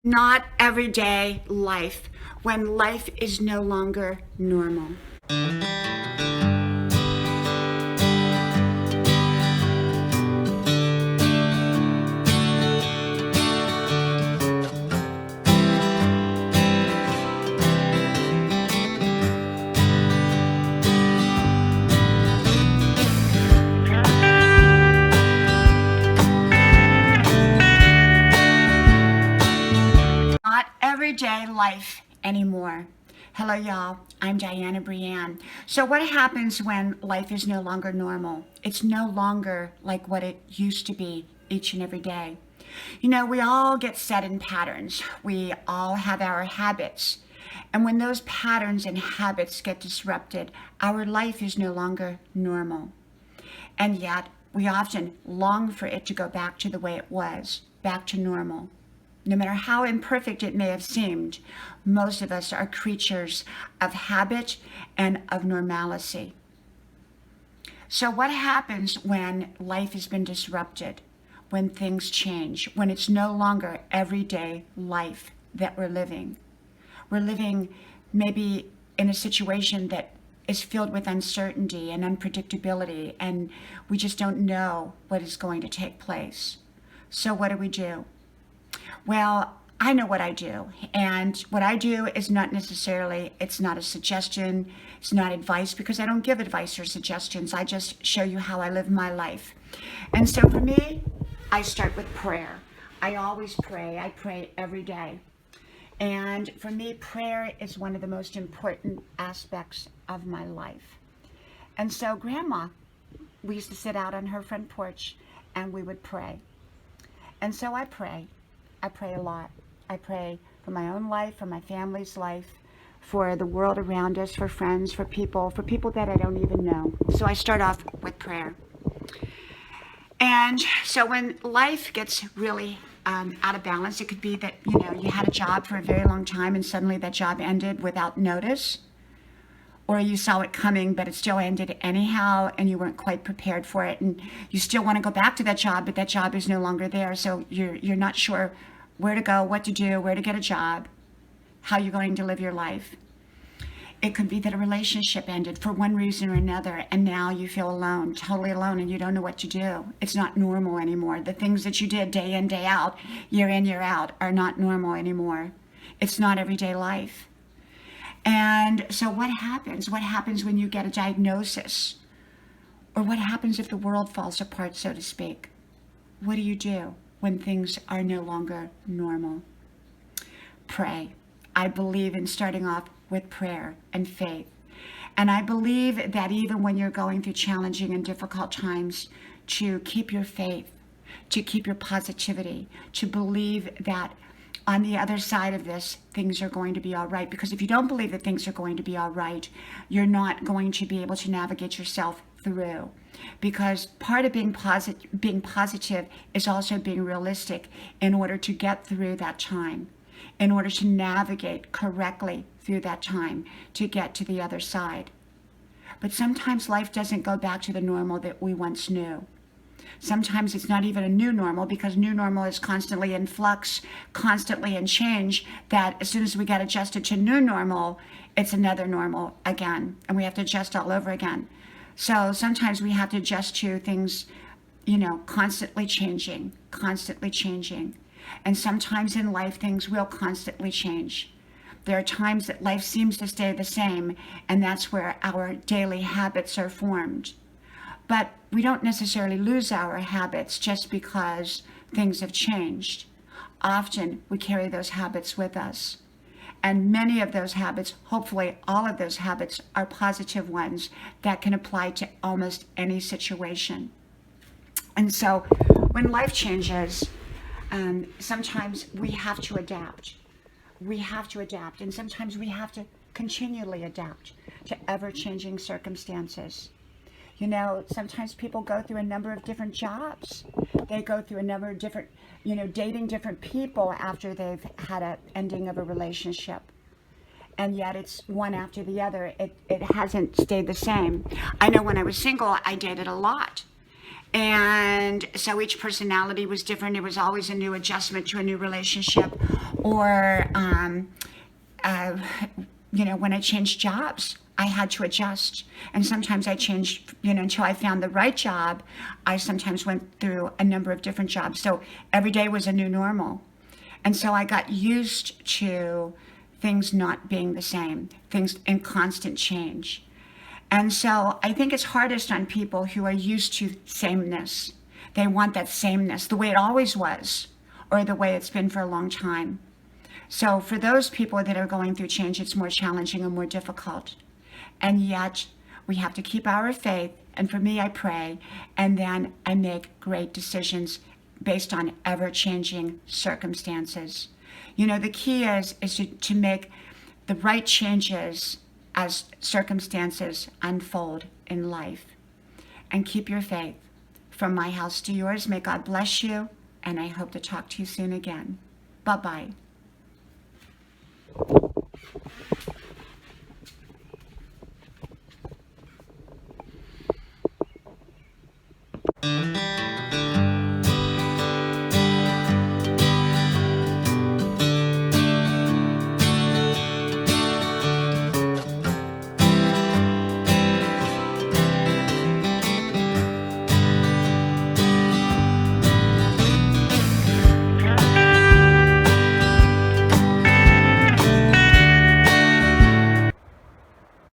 Not everyday life, when life is no longer normal. Not everyday life anymore. Hello, y'all. I'm Diana Brienne. So, what happens when life is no longer normal? It's no longer like what it used to be each and every day. We all get set in patterns. We all have our habits. And when those patterns and habits get disrupted, our life is no longer normal. And yet, we often long for it to go back to the way it was, back to normal. No matter how imperfect it may have seemed, most of us are creatures of habit and of normalcy. So what happens when life has been disrupted, when things change, when it's no longer everyday life that we're living? We're living maybe in a situation that is filled with uncertainty and unpredictability, and we just don't know what is going to take place. So what do? Well, I know what I do. And what I do is not necessarily, it's not a suggestion, it's not advice, because I don't give advice or suggestions. I just show you how I live my life. And so for me, I start with prayer. I always pray. I pray every day. And for me, prayer is one of the most important aspects of my life. And so Grandma, we used to sit out on her front porch and we would pray. And so I pray. I pray a lot. I pray for my own life, for my family's life, for the world around us, for friends, for people that I don't even know. So I start off with prayer. And so when life gets really out of balance, it could be that, you had a job for a very long time and suddenly that job ended without notice. Or you saw it coming, but it still ended anyhow, and you weren't quite prepared for it, and you still want to go back to that job, but that job is no longer there, so you're not sure where to go, what to do, where to get a job, how you're going to live your life. It could be that a relationship ended for one reason or another, and now you feel alone, totally alone, and you don't know what to do. It's not normal anymore. The things that you did day in, day out, year in, year out, are not normal anymore. It's not everyday life. And so what happens? What happens when you get a diagnosis? Or what happens if the world falls apart, so to speak? What do you do when things are no longer normal? Pray. I believe in starting off with prayer and faith. And I believe that even when you're going through challenging and difficult times, to keep your faith, to keep your positivity, to believe that on the other side of this, things are going to be all right. Because if you don't believe that things are going to be all right, you're not going to be able to navigate yourself through. Because part of being positive is also being realistic in order to get through that time, in order to navigate correctly through that time, to get to the other side. But sometimes life doesn't go back to the normal that we once knew. Sometimes it's not even a new normal, because new normal is constantly in flux, constantly in change, that as soon as we get adjusted to new normal, it's another normal again, and we have to adjust all over again. So sometimes we have to adjust to things, constantly changing. And sometimes in life, things will constantly change. There are times that life seems to stay the same, and that's where our daily habits are formed. But we don't necessarily lose our habits just because things have changed. Often we carry those habits with us. And many of those habits, hopefully all of those habits, are positive ones that can apply to almost any situation. And so when life changes, sometimes we have to adapt. And sometimes we have to continually adapt to ever-changing circumstances. Sometimes people go through a number of different jobs. They go through a number of different, dating different people after they've had an ending of a relationship. And yet it's one after the other. It hasn't stayed the same. I know when I was single, I dated a lot. And so each personality was different. It was always a new adjustment to a new relationship. Or, uh, when I changed jobs, I had to adjust. And sometimes I changed, until I found the right job. I sometimes went through a number of different jobs. So every day was a new normal. And so I got used to things not being the same, things in constant change. And so I think it's hardest on people who are used to sameness. They want that sameness, the way it always was, or the way it's been for a long time. So for those people that are going through change, it's more challenging and more difficult. And yet we have to keep our faith. And for me, I pray, and then I make great decisions based on ever-changing circumstances. The key is to make the right changes as circumstances unfold in life. And keep your faith. From my house to yours, may God bless you, and I hope to talk to you soon again. Bye-bye.